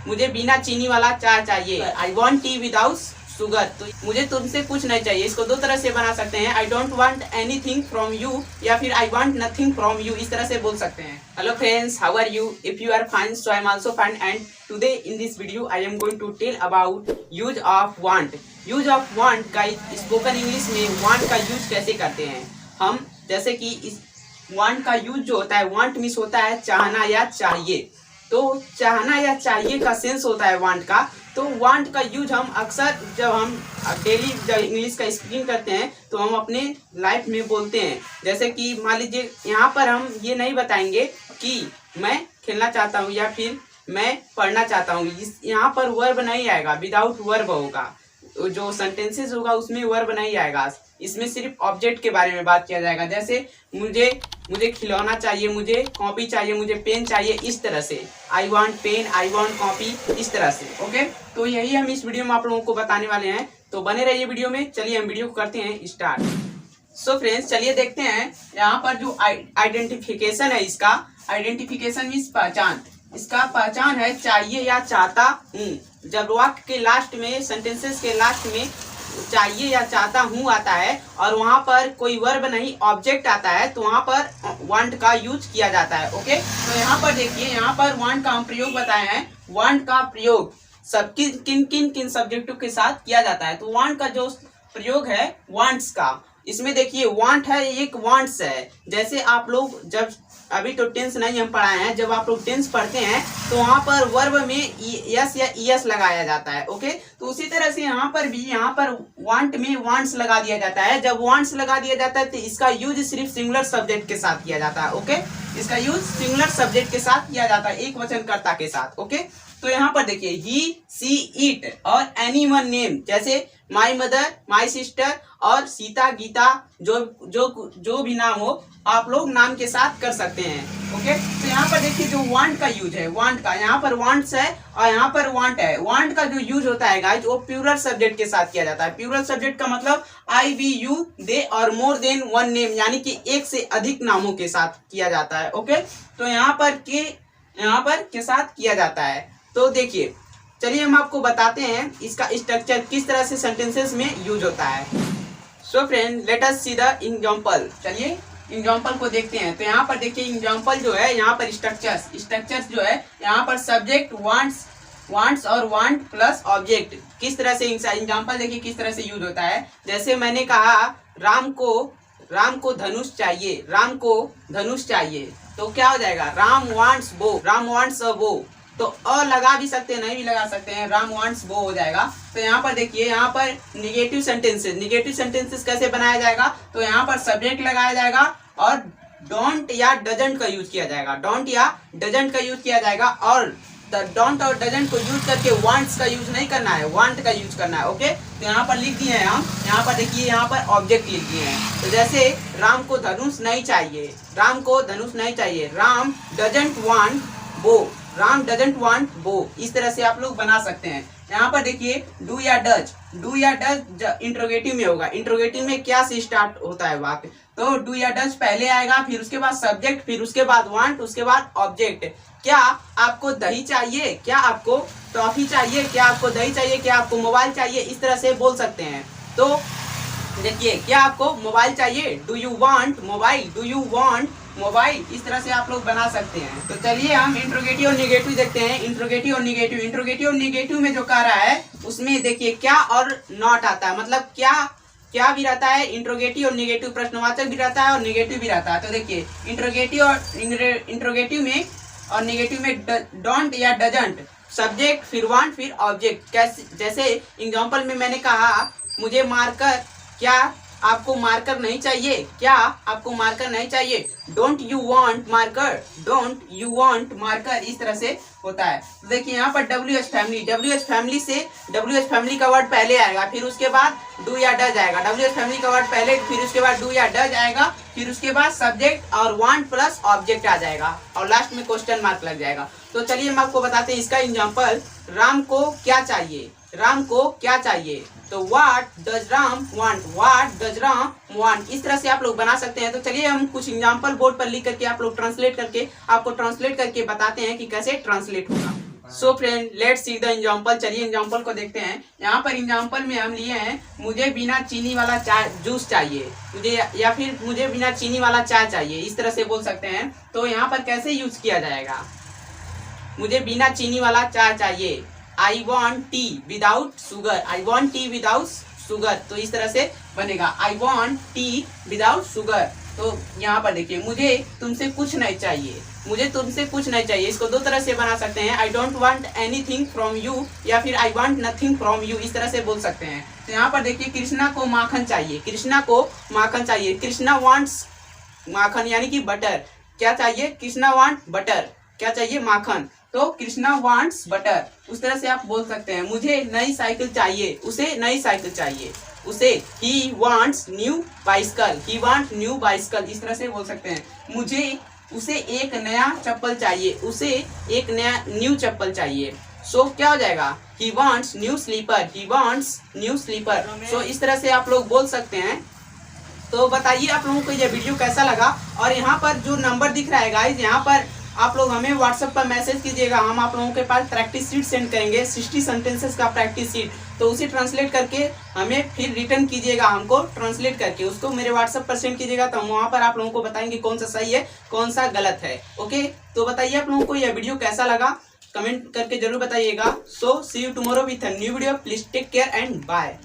मुझे बिना चीनी वाला चाय चाहिए। I want tea without sugar. तो मुझे तुमसे कुछ नहीं चाहिए। इसको दो तरह से बना सकते हैं, I don't want anything from you या फिर I want nothing from you, इस तरह से बोल सकते हैं। Hello friends, how are you? If you are fine, so I am also fine and today in this video I am going to tell about use of want. Use of want guys, spoken English में want का use कैसे करते हैं हम। जैसे कि इस want का यूज जो होता है, वांट मीन्स होता है चाहना या चाहिए। तो चाहना या चाहिए का सेंस होता है वांट का। तो वांट का यूज हम अक्सर जब हम डेली जब इंग्लिश का स्पीकिंग करते हैं तो हम अपने लाइफ में बोलते हैं। जैसे कि मान लीजिए यहाँ पर हम ये नहीं बताएंगे कि मैं खेलना चाहता हूँ या फिर मैं पढ़ना चाहता हूँ। यहाँ पर वर्ब नहीं आएगा, विदाउट वर्ब होगा। जो सेंटेंसेस होगा उसमें वर्ब नहीं आएगा। इसमें सिर्फ ऑब्जेक्ट के बारे में बात किया जाएगा। जैसे मुझे खिलौना चाहिए, मुझे कॉपी चाहिए, मुझे पेन चाहिए, इस तरह से I want pen, I want copy, इस तरह से। ओके, तो यही हम इस वीडियो में आप लोगों को बताने वाले हैं। तो बने रहिए वीडियो में। चलिए हम वीडियो को करते हैं स्टार्ट। सो फ्रेंड्स, चलिए देखते हैं यहाँ पर जो आइडेंटिफिकेशन है। इसका आइडेंटिफिकेशन मीन्स पहचान। इसका पहचान है चाहिए या चाहता हूँ। जब वाक्य के लास्ट में, सेंटेंसेस के लास्ट में चाहिए या चाहता हूँ आता है और वहां पर कोई वर्ब नहीं, ऑब्जेक्ट आता है, तो वहां पर वांट का यूज किया जाता है। ओके, तो यहाँ पर देखिए, यहाँ पर वांट का हम प्रयोग बताए हैं। वांट का प्रयोग सब किन किन सब्जेक्टों के साथ किया जाता है। तो वांट का जो प्रयोग है वांट्स का, इसमें देखिए वांट है, एक वांट्स है। जैसे आप लोग जब अभी तो टेंस नहीं हम पढ़ाए हैं, जब आप लोग टेंस पढ़ते हैं तो वहां पर वर्ब में यस या ईएस लगाया जाता है। ओके, तो उसी तरह से यहाँ पर भी, यहाँ पर वांट में वांट्स लगा दिया जाता है। जब वांट्स लगा दिया जाता है तो इसका यूज सिर्फ सिंगुलर सब्जेक्ट के साथ किया जाता है। ओके, इसका यूज सिंगुलर सब्जेक्ट के साथ किया जाता है, एक वचनकर्ता के साथ। ओके, तो यहाँ पर देखिए ही, सी, इट और एनी वन नेम, जैसे माई मदर, माई सिस्टर और सीता, गीता, जो भी नाम हो आप लोग नाम के साथ कर सकते हैं। ओके, तो यहाँ पर देखिए जो वांट का यूज है, वांट का, यहाँ पर वांट्स है और यहाँ पर वांट है। वांट का जो यूज होता है गाइस, वो प्लूरल सब्जेक्ट के साथ किया जाता है। प्लूरल सब्जेक्ट का मतलब आई, वी, यू, दे और मोर देन वन नेम, यानी कि एक से अधिक नामों के साथ किया जाता है। ओके, तो यहाँ पर के साथ किया जाता है। तो देखिए, चलिए हम आपको बताते हैं इसका स्ट्रक्चर किस तरह से सेंटेंसेस में यूज होता है। So friend, let us see the example. चलिए एग्जांपल को देखते हैं। तो यहाँ पर देखिए एग्जांपल जो है, यहाँ पर स्ट्रक्चर्स जो है, यहाँ पर सब्जेक्ट वांट्स और वांट प्लस ऑब्जेक्ट, किस तरह से एग्जांपल देखिए किस तरह से यूज होता है। जैसे मैंने कहा राम को धनुष चाहिए, राम को धनुष चाहिए, तो क्या हो जाएगा, राम वांट्स बो, राम वांट्स अ बो। तो अ लगा भी सकते हैं, नहीं भी लगा सकते हैं, राम वांट्स बो हो जाएगा। तो यहाँ पर देखिए, यहाँ पर निगेटिव सेंटेंसेस कैसे बनाया जाएगा। तो यहाँ पर सब्जेक्ट लगाया जाएगा और डोंट या डजंट का यूज किया जाएगा, डोंट या डजंट का यूज किया जाएगा। और डोंट और डजंट को यूज करके वांट्स का यूज नहीं करना है, वांट का यूज करना है। ओके, तो यहाँ पर लिख दिए हैं हम, यहाँ पर देखिए, यहाँ पर ऑब्जेक्ट लिख दिए हैं। तो जैसे राम को धनुष नहीं चाहिए, राम को धनुष नहीं चाहिए, राम डजंट वांट बो, राम डजंट वांट बो, इस तरह से आप लोग बना सकते हैं। यहाँ पर देखिए डू या डज इंट्रोगेटिव में होगा। इंट्रोगेटिव में क्या से स्टार्ट होता है वाक्य, तो डू या डज पहले आएगा, फिर उसके बाद सब्जेक्ट, फिर उसके बाद वांट, उसके बाद ऑब्जेक्ट। क्या आपको दही चाहिए, क्या आपको टॉफी चाहिए, क्या आपको दही चाहिए, क्या आपको मोबाइल चाहिए, इस तरह से बोल सकते हैं। तो देखिए, क्या आपको मोबाइल चाहिए, do you want mobile, do you want mobile, इस तरह से आप लोग बना सकते हैं। तो चलिए हम इंट्रोगेटिव और निगेटिव देखते हैं। इंट्रोगेटिव और निगेटिव में जो कह रहा है उसमें देखिए क्या और नॉट आता है, मतलब क्या भी रहता है। इंट्रोगेटिव और निगेटिव, प्रश्नवाचक भी रहता है और निगेटिव भी रहता है। तो देखिए इंट्रोगेटिव में और निगेटिव में डोंट या डजंट, सब्जेक्ट फिर वांट फिर ऑब्जेक्ट। जैसे एग्जांपल में मैंने कहा मुझे मार्कर, क्या आपको मार्कर नहीं चाहिए, क्या आपको मार्कर नहीं चाहिए, don't you want marker, don't you want marker, इस तरह से होता है। तो देखिए यहाँ पर WH फैमिली का वर्ड पहले आएगा, फिर उसके बाद डू या डज आएगा। WH फैमिली का वर्ड पहले, फिर उसके बाद डू या डज आएगा, फिर उसके बाद सब्जेक्ट और वांट प्लस ऑब्जेक्ट आ जाएगा और लास्ट में क्वेश्चन मार्क लग जाएगा। तो चलिए हम आपको बताते हैं इसका एग्जांपल। राम को क्या चाहिए, राम को क्या चाहिए, तो what does Ram want, what does Ram want, इस तरह से आप लोग बना सकते हैं। तो चलिए हम कुछ एग्जांपल बोर्ड पर लिख करके आप लोग आपको ट्रांसलेट करके बताते हैं कि कैसे ट्रांसलेट होगा। So friend let's see the example. चलिए एग्जांपल को देखते हैं। यहाँ पर एग्जांपल में हम लिए हैं मुझे बिना चीनी वाला चाय जूस चाहिए, मुझे या फिर मुझे बिना चीनी वाला चाय चाहिए, इस तरह से बोल सकते हैं। तो यहाँ पर कैसे यूज किया जाएगा? मुझे बिना चीनी वाला चाय चाहिए, I want tea without sugar, I want tea without sugar. तो इस तरह से बनेगा I want tea without sugar. तो यहाँ पर देखिए मुझे तुमसे कुछ नहीं चाहिए, मुझे तुमसे कुछ नहीं चाहिए, इसको दो तरह से बना सकते हैं। I don't want anything from you या फिर I want nothing from you, इस तरह से बोल सकते हैं। तो यहाँ पर देखिए कृष्णा को माखन चाहिए, कृष्णा को माखन चाहिए, कृष्णा वांट्स माखन यानी कि बटर। क्या चाहिए? Krishna want butter. क्या चाहिए? माखन। तो कृष्णा वांट्स बटर, उस तरह से आप बोल सकते हैं। मुझे नई साइकिल चाहिए, उसे नई साइकिल चाहिए, उसे ही wants new bicycle, he want new bicycle, इस तरह से बोल सकते हैं। मुझे उसे एक नया चप्पल चाहिए, उसे एक नया न्यू चप्पल चाहिए। सो क्या हो जाएगा? He wants new slipper, he wants new slipper. So इस तरह से आप लोग बोल सकते हैं। तो बताइए आप लोगों को यह वीडियो कैसा लगा। और यहाँ पर जो नंबर दिख रहा है गाइज, यहाँ पर आप लोग हमें व्हाट्सएप पर मैसेज कीजिएगा, हम आप लोगों के पास प्रैक्टिस शीट सेंड करेंगे, 60 सेंटेंसेस का प्रैक्टिस शीट। तो उसे ट्रांसलेट करके हमें फिर रिटर्न कीजिएगा, हमको ट्रांसलेट करके उसको मेरे व्हाट्सएप पर सेंड कीजिएगा। तो हम वहाँ पर आप लोगों को बताएंगे कौन सा सही है कौन सा गलत है। ओके, तो बताइए आप लोगों को यह वीडियो कैसा लगा, कमेंट करके जरूर बताइएगा। So see you tomorrow with a new video. Please take care and bye.